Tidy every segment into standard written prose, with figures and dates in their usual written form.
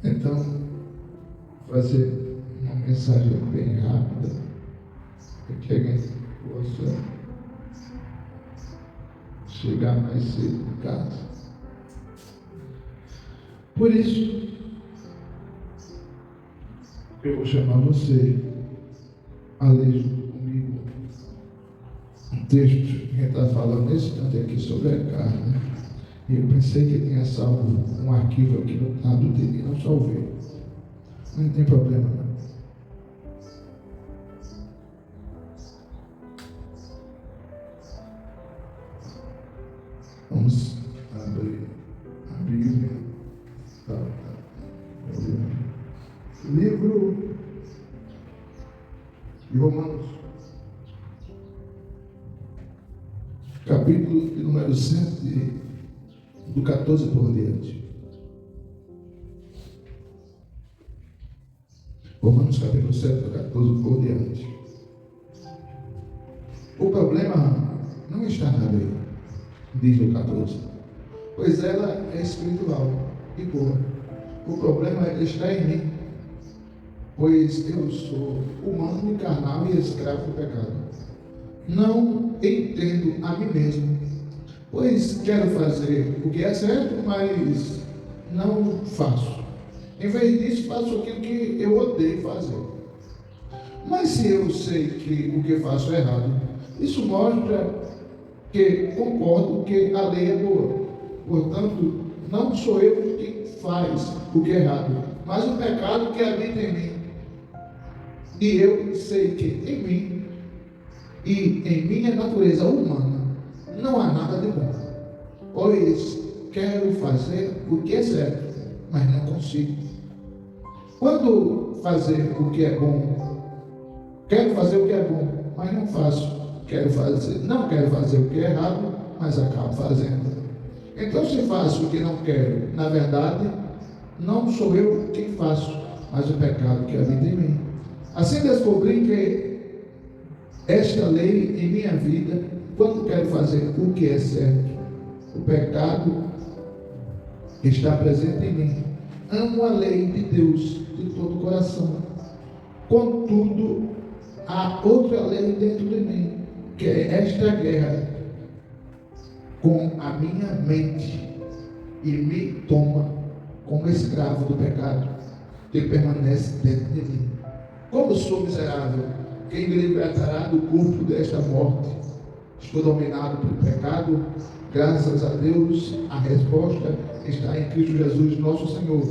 Então, fazer uma mensagem bem rápida, para que alguém possa chegar mais cedo em casa. Por isso, eu vou chamar você a ler comigo um texto que está falando nesse instante aqui sobre a carne. E eu pensei que tinha salvo um arquivo aqui no lado dele, não salvei. Não tem problema, não. Vamos abrir a Bíblia. Livro de Romanos, capítulo de número 7, do 14 por diante. Romanos capítulo 7, do 14 por diante. O problema não está na lei, diz o 14, pois ela é espiritual e boa. O problema está em mim, pois eu sou humano, carnal e escravo do pecado. Não entendo a mim mesmo, pois quero fazer o que é certo, mas não faço. Em vez disso, faço aquilo que eu odeio fazer. Mas se eu sei que o que faço é errado, isso mostra que concordo que a lei é boa. Portanto, não sou eu quem faz o que é errado, mas o pecado que habita em mim. E eu sei que em mim e em minha natureza humana não há nada de bom, pois quero fazer o que é certo, mas não consigo. Quando fazer o que é bom, quero fazer o que é bom, mas não faço. Não quero fazer o que é errado, mas acabo fazendo. Então, se faço o que não quero, na verdade, não sou eu quem faço, mas o pecado que habita em mim. Assim descobri que esta lei em minha vida, quando quero fazer o que é certo, o pecado está presente em mim. Amo a lei de Deus de todo o coração. Contudo, há outra lei dentro de mim, que é esta guerra com a minha mente e me toma como escravo do pecado que permanece dentro de mim. Como sou miserável, quem me libertará do corpo desta morte? Estou dominado pelo pecado. Graças a Deus, a resposta está em Cristo Jesus, nosso Senhor.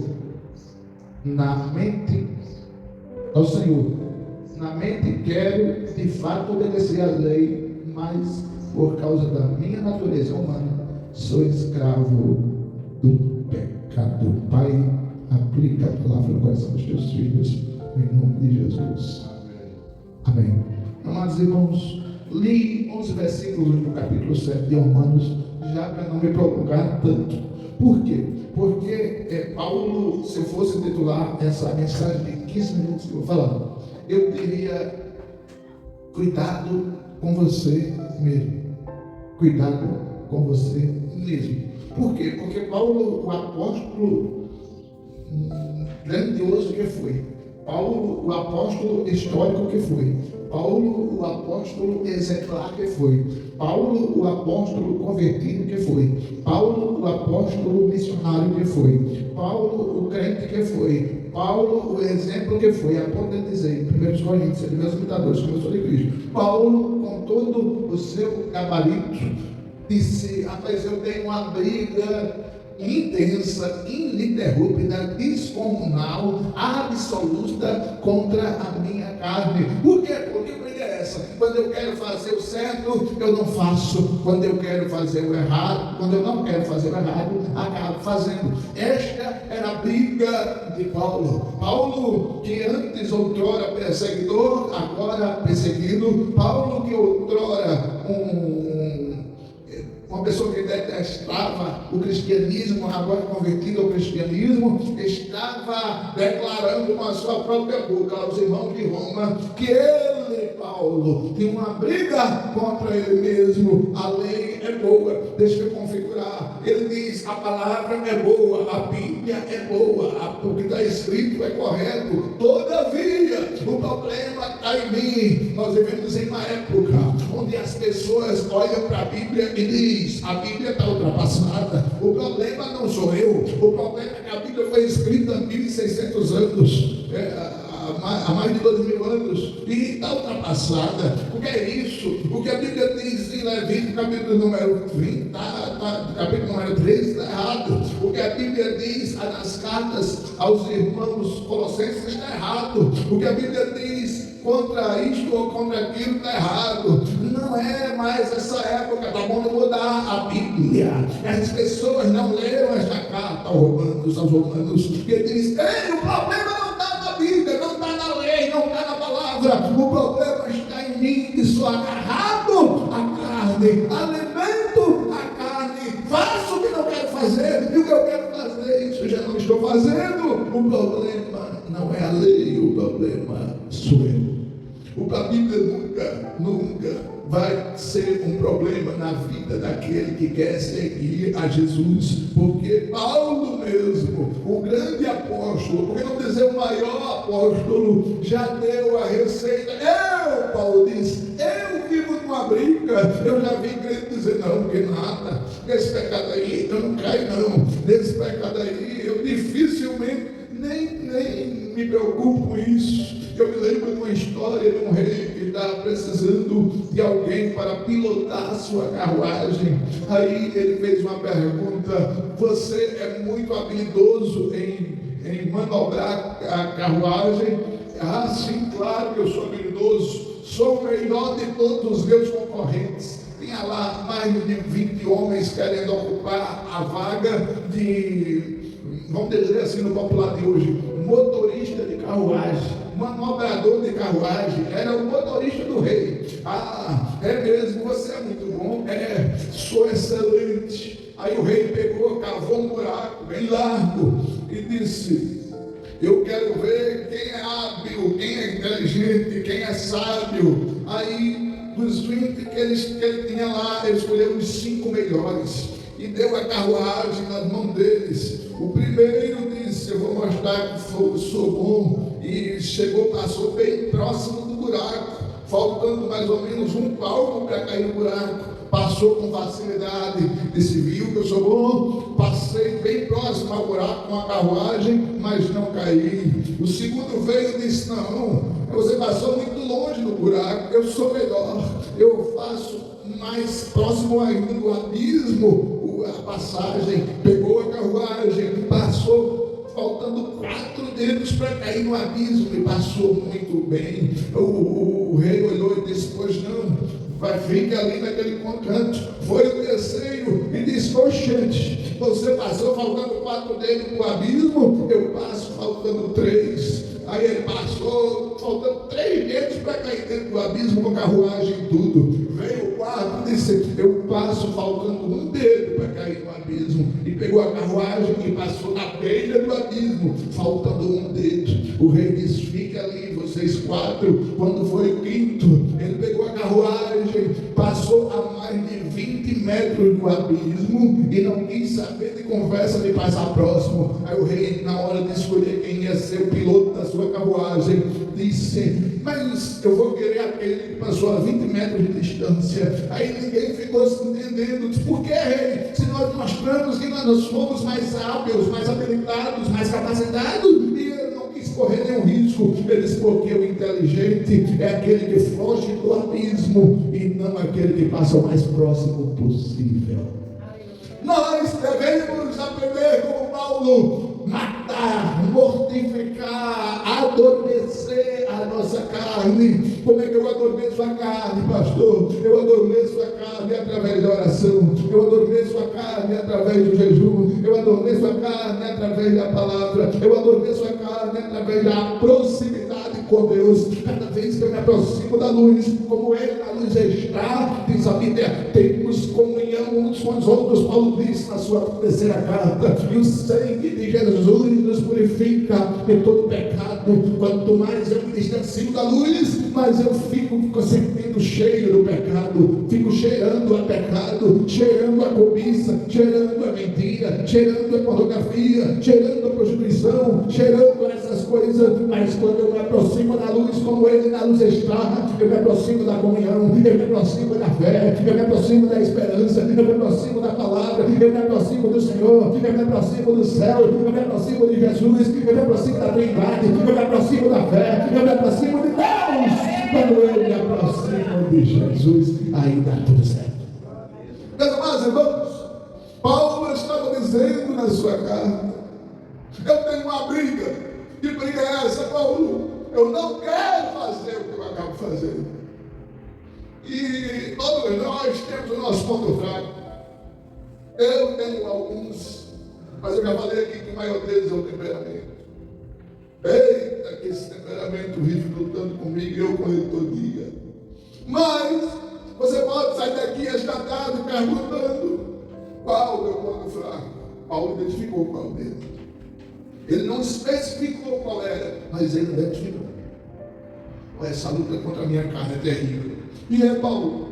Na mente quero de fato obedecer à lei, mas por causa da minha natureza humana, sou escravo do pecado. Pai, aplica a palavra no coração dos teus filhos, em nome de Jesus. Amém. Amados irmãos, li 11 versículos do capítulo 7 de Romanos, já para não me prolongar tanto. Por quê? Porque Paulo, se eu fosse titular essa mensagem de 15 minutos que eu vou falar, eu diria: cuidado com você mesmo. Cuidado com você mesmo. Por quê? Porque Paulo, o apóstolo grandioso que foi, Paulo, o apóstolo histórico que foi, Paulo, o apóstolo exemplar que foi, Paulo, o apóstolo convertido que foi, Paulo, o apóstolo missionário que foi, Paulo, o crente que foi, Paulo, o exemplo que foi, a ponto de dizer, em 1 Coríntios, de meus imitadores, como eu sou de Cristo, Paulo, com todo o seu gabarito, disse: rapaz, eu tenho uma briga intensa, ininterrupta, descomunal, absoluta contra a minha carne. Por quê? Porque briga é essa? Quando eu quero fazer o certo, eu não faço. Quando eu quero fazer o errado, quando eu não quero fazer o errado, acabo fazendo. Esta era a briga de Paulo. Paulo, que antes outrora perseguidor, agora perseguido. Paulo, que outrora uma pessoa que detestava o cristianismo, agora convertido ao cristianismo, estava declarando com a sua própria boca aos irmãos de Roma que ele Paulo tinha uma briga contra ele mesmo. A lei é boa, deixa eu configurar. Ele diz: a palavra é boa, a Bíblia é boa, o que está escrito é correto. Todavia, o problema está em mim. Nós vivemos em uma época onde as pessoas olham para a Bíblia e dizem: a Bíblia está ultrapassada. O problema não sou eu, o problema é que a Bíblia foi escrita há 1600 anos. Há mais de 2000 anos, e está ultrapassada. O que é isso? O que a Bíblia diz em Levítico, capítulo número 20, capítulo número 13, está errado. O que a Bíblia diz nas cartas aos irmãos colossenses está errado. O que a Bíblia diz contra isto ou contra aquilo está errado. Não é mais essa época, está bom de mudar a Bíblia. As pessoas não leram esta carta aos Romanos, que diz: ei, o problema não está na Bíblia, não está na lei, não está na palavra. O problema está em mim, que sou agarrado à carne, alimento a carne, faço o que não quero fazer, e o que eu quero fazer, isso já não estou fazendo. O problema não é a lei, o problema sou eu. A Bíblia nunca vai ser um problema na vida daquele que quer seguir a Jesus, porque Paulo mesmo, o grande apóstolo, por que não dizer o maior apóstolo, já deu a receita. Paulo diz, eu vivo numa briga. Eu já vi crente dizer: não, que nada, nesse pecado aí eu não caio não, nesse pecado aí eu dificilmente nem me preocupo com isso. Eu me lembro de uma história de um rei que estava precisando de alguém para pilotar a sua carruagem. Aí ele fez uma pergunta: você é muito habilidoso em manobrar a carruagem? Ah, sim, claro que eu sou habilidoso, sou o melhor de todos os meus concorrentes. Tinha lá mais de 20 homens querendo ocupar a vaga de, vamos dizer assim no popular de hoje, motorista de carruagem, manobrador de carruagem. Era o motorista do rei. Ah, é mesmo, você é muito bom? É, sou excelente. Aí o rei pegou, cavou um buraco bem largo e disse: eu quero ver quem é hábil, quem é inteligente, quem é sábio. Aí dos 20 que ele tinha lá, ele escolheu os 5 melhores e deu a carruagem nas mãos deles. O primeiro disse: eu vou mostrar que sou bom. E chegou, passou bem próximo do buraco, faltando mais ou menos um palmo para cair no buraco. Passou com facilidade, disse: viu que eu sou bom? Passei bem próximo ao buraco com a carruagem, mas não caí. O segundo veio e disse: não, você passou muito longe do buraco, eu sou melhor, eu faço mais próximo ainda do abismo a passagem. Pegou a carruagem, passou faltando 4 dedos para cair no abismo e passou muito bem. O rei olhou e disse: pois não, fica ali naquele canto. Foi o terceiro e disse: oxente, você passou faltando 4 dedos para o abismo, eu passo faltando 3. Aí ele passou faltando 3 dedos para cair dentro do abismo, com carruagem e tudo. Veio o quarto e disse: eu passo faltando 1 dedo para cair no abismo. E pegou a carruagem e passou na beira do abismo, faltando 1 dedo. O rei disse: fica ali, vocês 4. Quando foi o quinto, ele pegou a carruagem, passou a mais de 20 metros do abismo e não quis saber de conversa de passar próximo. Aí o rei, na hora de escolher quem ia ser o piloto da sua carruagem, disse: mas eu vou querer aquele que passou a 20 metros de distância. Aí ninguém ficou se entendendo. Disse: por que, rei? Se nós mostramos que nós fomos mais hábeis, mais habilitados, mais capacitados, e ele não quis correr nenhum risco. Ele disse: porque o inteligente é aquele que foge do abismo e não aquele que passa o mais próximo possível. Nós devemos aprender como Paulo: matar, mortificar, adormecer a nossa carne. Como é que eu adormeço a carne, pastor? Eu adormeço a carne através da oração, eu adormeço a carne através do jejum, eu adormeço a carne através da palavra, eu adormeço a carne através da proximidade com Deus. Cada vez que eu me aproximo da luz, como Ele na luz está, diz a Bíblia, temos comunhão comunhão uns com os outros. Paulo disse na sua terceira carta: e o sangue de Jesus nos purifica de todo pecado. Quanto mais eu me distancio da luz, mais eu fico sentindo cheiro do pecado, fico cheirando a pecado, cheirando a cobiça, cheirando a mentira, cheirando a pornografia, cheirando a prostituição, cheirando a essas coisas. Mas quando eu me aproximo da luz, como ele na luz está, eu me aproximo da comunhão, eu me aproximo da fé, eu me aproximo da esperança, eu me aproximo da palavra, eu me aproximo do Senhor, eu me aproximo do céu, eu me aproximo de Jesus, eu me aproximo da Trindade, eu me aproximo da fé, eu me aproximo de Deus. Quando eu me aproximo de Jesus, aí dá tudo certo. Meus amados irmãos, Paulo estava dizendo na sua carta: eu tenho uma briga. Que briga é essa, Paulo? Eu não quero fazer o que eu acabo fazendo. E todos nós temos o nosso ponto fraco. Eu tenho alguns, mas eu já falei aqui que o maior deles é o temperamento. Eita, que esse temperamento vive lutando comigo e eu com ele todo dia. Mas você pode sair daqui esta tarde perguntando: qual é o meu ponto fraco? Paulo identificou qual dele. Ele não especificou qual era, mas ele identificou. Essa luta contra a minha carne é terrível. E é Paulo.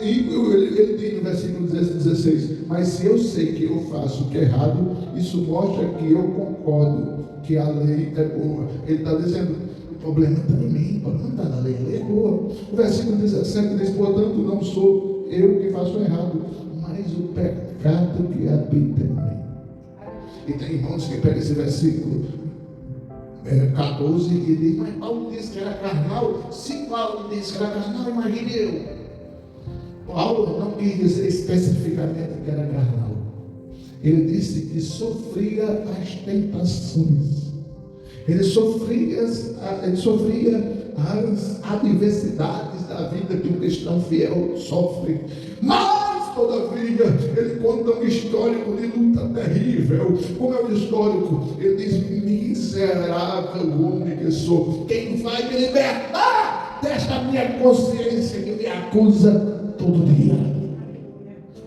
E ele diz no versículo 16: mas se eu sei que eu faço o que é errado, isso mostra que eu concordo que a lei é boa. Ele está dizendo: o problema está em mim, o problema está na lei, a lei é boa. O versículo 17 diz: portanto, não sou eu que faço errado, mas o pecado que habita em mim. E tem irmãos que pegam esse versículo 14 e diz: mas Paulo disse que era carnal. Se Paulo disse que era carnal, imagine eu. Paulo não quis dizer especificamente que era carnal. Ele disse que sofria as tentações. Ele sofria as adversidades da vida que um cristão fiel sofre. Mas, todavia, ele conta um histórico de luta terrível. Como é o histórico? Ele diz: miserável homem que sou, quem vai me libertar desta minha consciência que me acusa todo dia?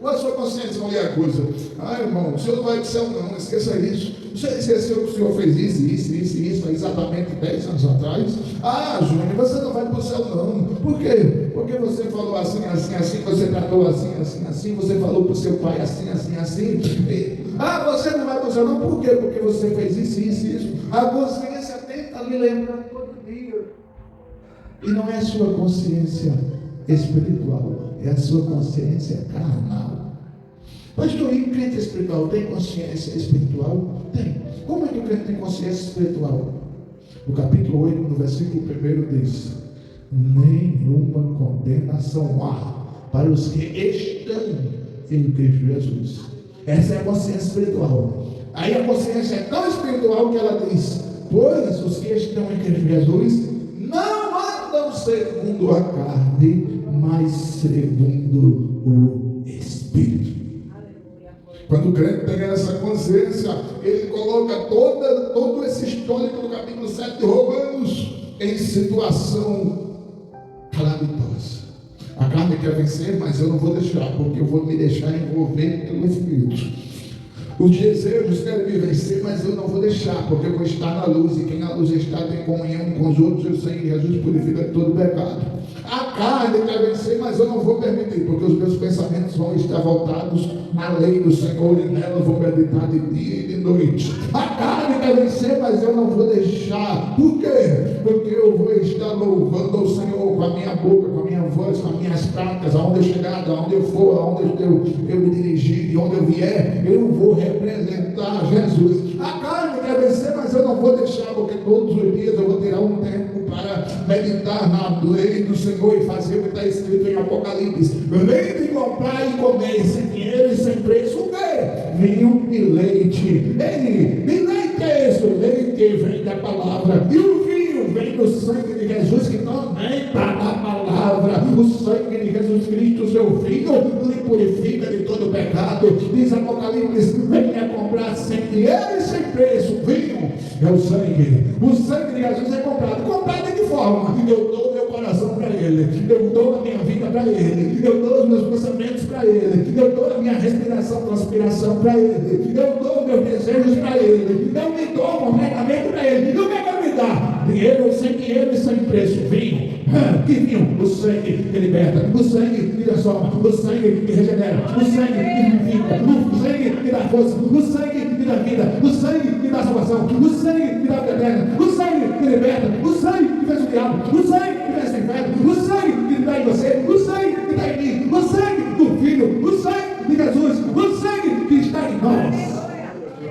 Qual a sua consciência não lhe acusa? Ah, irmão, o senhor não vai para o céu não, esqueça isso. O senhor esqueceu que o senhor fez isso, exatamente 10 anos atrás? Ah, Júnior, você não vai para o céu não. Por quê? Porque você falou assim, você tratou assim, você falou para o seu pai assim. Ah, você não vai para o céu não, por quê? Porque você fez isso. A consciência tenta lhe lembrar todo dia. E não é a sua consciência espiritual, é a sua consciência carnal. Pastor, e o crente espiritual tem consciência espiritual? Tem. Como é que o crente tem consciência espiritual? No capítulo 8, no versículo 1 diz: nenhuma condenação há para os que estão em Cristo Jesus. Essa é a consciência espiritual. Aí a consciência é tão espiritual que ela diz: pois os que estão em Cristo Jesus não andam segundo a carne, mas segundo o Espírito. Quando o crente tem essa consciência, ele coloca todo esse histórico do capítulo 7 de Romanos em situação calamitosa. A carne quer vencer, mas eu não vou deixar, porque eu vou me deixar envolver pelo Espírito. Os desejos querem me vencer, mas eu não vou deixar, porque eu vou estar na luz, e quem na luz está tem comunhão com os outros, e o sangue de Jesus purifica todo o pecado. A carne quer vencer, mas eu não vou permitir, porque os meus pensamentos vão estar voltados na lei do Senhor, e nela eu vou meditar de dia e de noite. A carne quer vencer, mas eu não vou deixar. Por quê? Porque eu vou estar louvando ao Senhor com a minha boca, com a minha voz, com as minhas práticas, aonde eu chegar, aonde eu for, aonde eu me dirigir, de onde eu vier, eu vou representar Jesus. A carne quer vencer, mas eu não vou deixar, porque todos os dias eu vou tirar um tempo para meditar na lei do Senhor e fazer o que está escrito em Apocalipse: lei de comprar e comer, sem dinheiro e sem preço, o quê? Vinho e leite. Ei, e leite é esse? O leite vem da palavra, e o vinho vem do sangue de Jesus, que também está na palavra. O sangue de Jesus Cristo, seu Filho, lhe purifica de todo pecado. Diz Apocalipse: venha comprar sem dinheiro e sem preço. Vinho é o sangue. O sangue de Jesus é comprado. Comprado de que forma? Eu dou meu coração para Ele. Ele, eu dou a minha vida para Ele, eu dou os meus pensamentos para Ele, eu dou a minha respiração, transpiração para Ele, eu dou meus desejos para Ele, eu me dou completamente para Ele. E o que Ele me dá? Dinheiro, sem dinheiro e sem preço. Vinho. Que vinho? O sangue que liberta, o sangue que transforma, o sangue que regenera, o sangue que vivifica, o sangue que dá força, o sangue que dá vida, o sangue que dá salvação, o sangue que dá vida eterna, o sangue que liberta, o sangue que fez o diabo, o sangue que fez o inferno, o sangue que está em você, o sangue que está em mim, o sangue do Filho, o sangue de Jesus, o sangue que está em nós.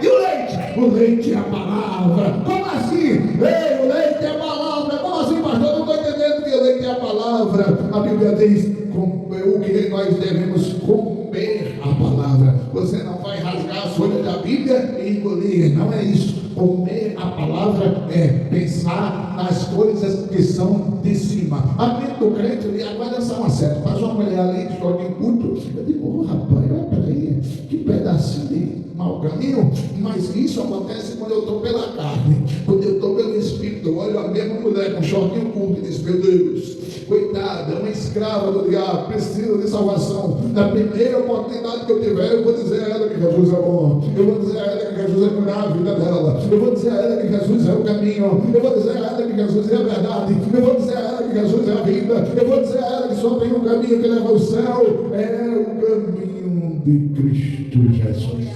E o leite? O leite é a palavra. Como assim? Ei, o leite é a palavra. Como assim, pastor? Eu não estou entendendo que o leite é a palavra. A Bíblia diz o que nós devemos comer a palavra. Você não vai rasgar as folhas da Bíblia e engolir. Não é isso. Comer a palavra é pensar nas coisas que são de cima. A mente do crente, ele vai dançar uma seta. Faz uma mulher ali que escolhe em culto. Eu digo, rapaz, olha para aí. Que pedacinho de mau caminho. Mas isso acontece quando eu estou pela carne. Quando eu estou pelo Espírito. Eu olho a mesma mulher com shortinho curto e diz, meu Deus, coitada, uma escrava do diabo, precisa de salvação. Na primeira oportunidade que eu tiver, eu vou dizer a ela que Jesus é bom. Eu vou dizer a ela que Jesus é curar a vida dela. Eu vou dizer a ela que Jesus é o caminho. Eu vou dizer a ela que Jesus é a verdade. Eu vou dizer a ela que Jesus é a vida. Eu vou dizer a ela que só tem um caminho que leva ao céu. É o caminho de Cristo Jesus.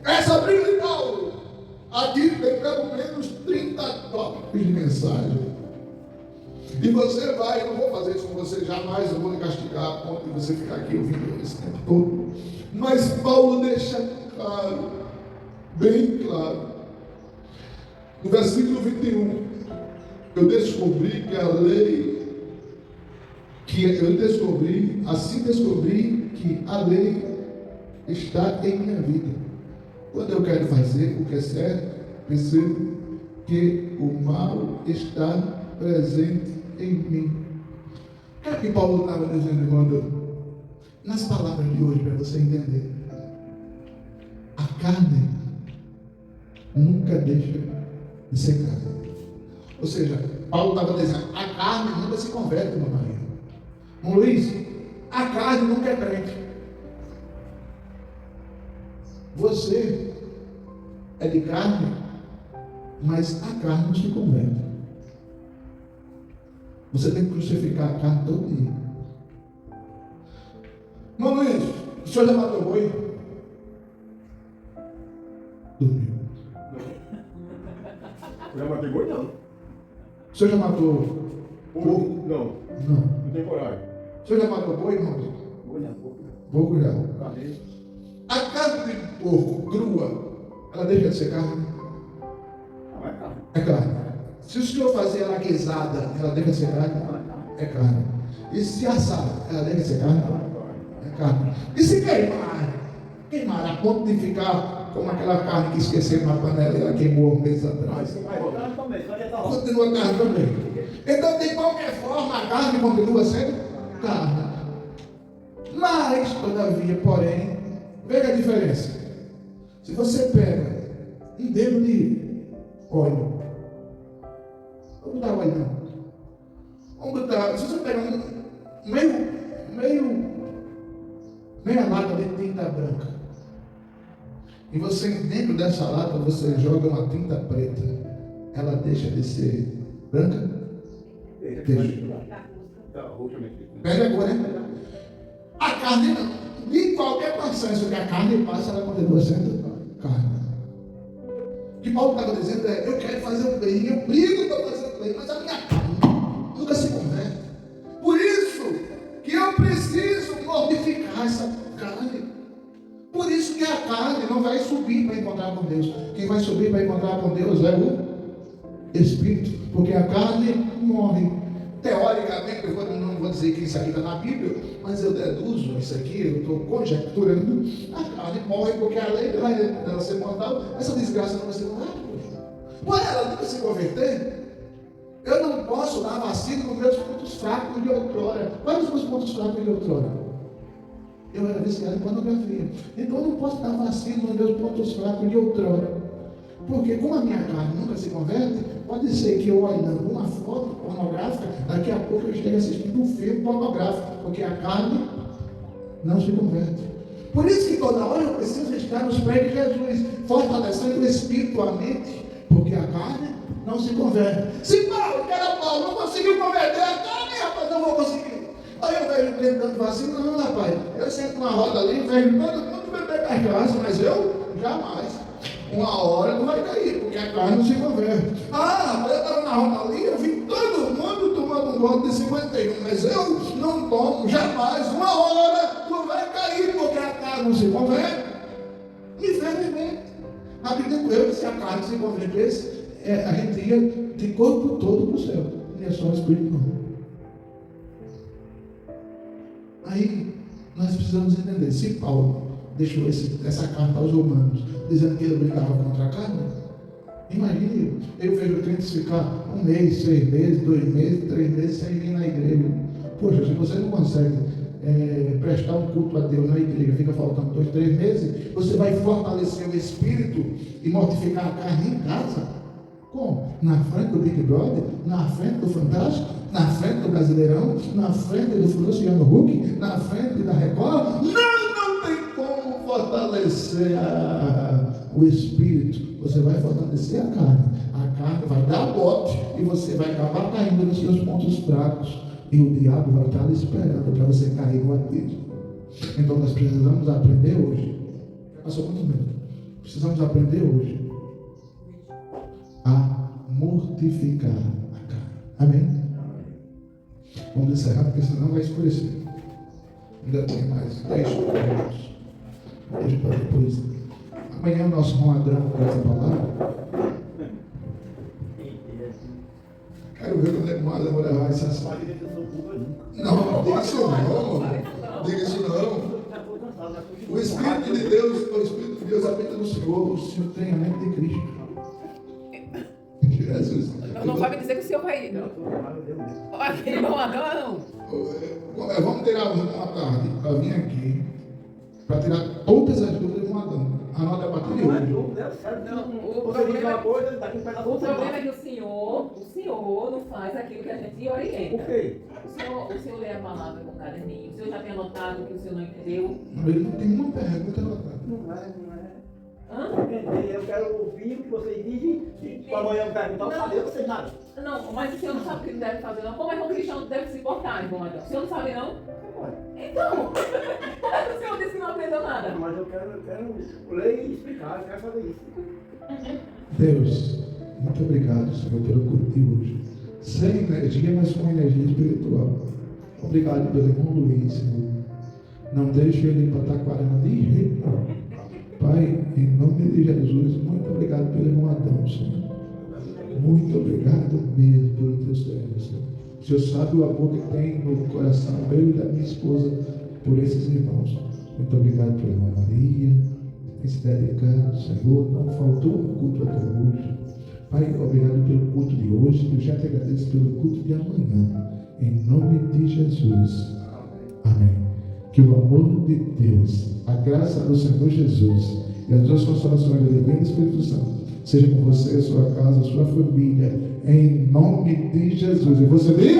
Essa Bíblia de Paulo, aqui tem pelo menos 30 tópicos de mensagem. E você vai, eu não vou fazer isso com você jamais, eu vou lhe castigar a ponto de você ficar aqui ouvindo esse tempo todo. Mas Paulo deixa claro, bem claro, no versículo 21, eu descobri que a lei, assim descobri que a lei está em minha vida. Quando eu quero fazer o que é certo, percebo que o mal está presente em mim. O que é que Paulo estava dizendo, irmão? Nas palavras de hoje, para você entender, a carne nunca deixa de ser carne. Ou seja, Paulo estava dizendo, a carne nunca se converte, meu marido. Irmão Luiz, a carne nunca é crente. Você é de carne, mas a carne não se converte. Você tem que crucificar a carne todo dia. Irmão Luiz, o senhor já matou boi? Dormiu. Eu já matei boi, não. O senhor já matou porco? Não. Não. Não tem coragem. O senhor já matou boi, irmão? Boi não, porco. Porco já. Carneiro. A carne de porco crua, ela deixa de ser carne? Não, é carne. É carne. Se o senhor fazer ela guisada, ela deixa de ser carne? É carne. E se assar, ela deixa de ser carne? É carne. E se queimar? Queimar a ponto de ficar como aquela carne que esqueceram na panela e ela queimou meses atrás. Continua carne também. Então, de qualquer forma, a carne continua sendo carne. Mas, todavia, porém, veja a diferença. Se você pega um dedo de óleo, vamos dar óleo não. Vamos botar, se você pega meia lata de tinta branca, e você dentro dessa lata você joga uma tinta preta, ela deixa de ser branca? Deixa. Pega a cor, né? A carne não. De qualquer processo que a carne passa, ela continua sendo carne. O que Paulo estava dizendo é, eu quero fazer o bem, eu brigo para fazer o bem, mas a minha carne nunca se converte. Por isso que eu preciso mortificar essa carne. Por isso que a carne não vai subir para encontrar com Deus. Quem vai subir para encontrar com Deus é o Espírito, porque a carne morre. Teoricamente, eu não vou dizer que isso aqui está na Bíblia, mas eu deduzo isso aqui, eu estou conjecturando, a carne morre porque a lei dela ser mortal, essa desgraça não vai ser mortal. Por ela nunca se converter, eu não posso dar vacilo nos meus pontos fracos de outrora. Quais os meus pontos fracos de outrora? Eu era viciado em pornografia, então eu não posso dar vacilo nos meus pontos fracos de outrora. Porque como a minha carne nunca se converte, pode ser que eu olhando uma foto pornográfica, daqui a pouco eu esteja assistindo um filme pornográfico, porque a carne não se converte. Por isso que toda hora eu preciso estar nos pés de Jesus, fortalecendo o espírito, a mente, porque a carne não se converte. Se Paulo, que era Paulo, não conseguiu converter a carne, rapaz, não vou conseguir. Aí eu vejo ele dando vacina, não, rapaz, eu sento numa roda ali, vejo todo mundo beber cachaça, mas eu jamais. Uma hora não vai cair, porque a carne não se converte. Ah, eu estava na roda ali, eu vi todo mundo tomando um gole de 51, mas eu não tomo jamais. Uma hora tu vai cair, porque a carne não se converte. Infelizmente, acredito eu que se a carne se convertesse, a gente ia de corpo todo para o céu, não é só o espírito não. Aí nós precisamos entender, se Paulo deixou essa carta aos romanos, dizendo que ele brigava contra a carne, imagine, eu vejo crentes ficar 1 mês, 6 meses, 2 meses, 3 meses sem vir na igreja. Poxa, se você não consegue prestar um culto a Deus na igreja, fica faltando 2, 3 meses, você vai fortalecer o espírito e mortificar a carne em casa. Como? Na frente do Big Brother, na frente do Fantástico, na frente do Brasileirão, na frente do Luciano Huck, na frente da Record. Não tem como fortalecer o espírito. Você vai fortalecer a carne. A carne vai dar bote e você vai acabar caindo nos seus pontos fracos. E o diabo vai estar esperando para você cair no abismo. Então nós precisamos aprender hoje. Passou muito bem. Precisamos aprender hoje a mortificar a carne. Amém? Vamos encerrar, porque senão vai escurecer. Ainda tem mais 10 minutos. Deixa para depois. Amanhã o nosso irmão Adão vai essa palavra. Quero ver quando é que o Adão vai levar essa assunto. Não, diga isso não. Diga isso não. O Espírito de Deus habita no Senhor. O Senhor tem a mente de Cristo. Jesus. Não vai me dizer que o senhor vai. Aqui, não, Adão. Vamos tirar o irmão à tarde para vir aqui para tirar todas as dúvidas do irmão Adão. Anota a partir de hoje. O problema é que o senhor não faz aquilo que a gente orienta. Por quê? O senhor lê a palavra com caderninho. O senhor já tem anotado o que o senhor não entendeu? Ele não tem uma pergunta anotada. Não é. Hã? Eu quero ouvir o que vocês dizem e para amanhã perguntar, não sabia vocês nada. Não, mas o senhor não sabe o que ele deve fazer, não. Como é que um cristão deve se portar, irmão Adão? O senhor não sabe, não? Então, como é que o senhor disse que não aprendeu nada? Mas eu quero ler e explicar, eu quero fazer isso. Deus, muito obrigado, Senhor, pelo culto de hoje. Sem energia, mas com energia espiritual. Obrigado pelo irmão Luiz, Senhor. Não deixe ele ir para Taquarana de jeito nenhum. Pai, em nome de Jesus, muito obrigado pelo irmão Adão, Senhor. Muito obrigado mesmo pelo teu servo, Senhor. O Senhor sabe o amor que tem no coração meu e da minha esposa por esses irmãos. Muito obrigado pela irmã Maria, que se dedicado, Senhor. Não faltou um culto até hoje. Pai, obrigado pelo culto de hoje. Eu já te agradeço pelo culto de amanhã. Em nome de Jesus. Amém. Que o amor de Deus, a graça do Senhor Jesus e as duas consolações do Divino Espírito Santo seja com você, a sua casa, a sua família, em nome de Jesus. E você diz?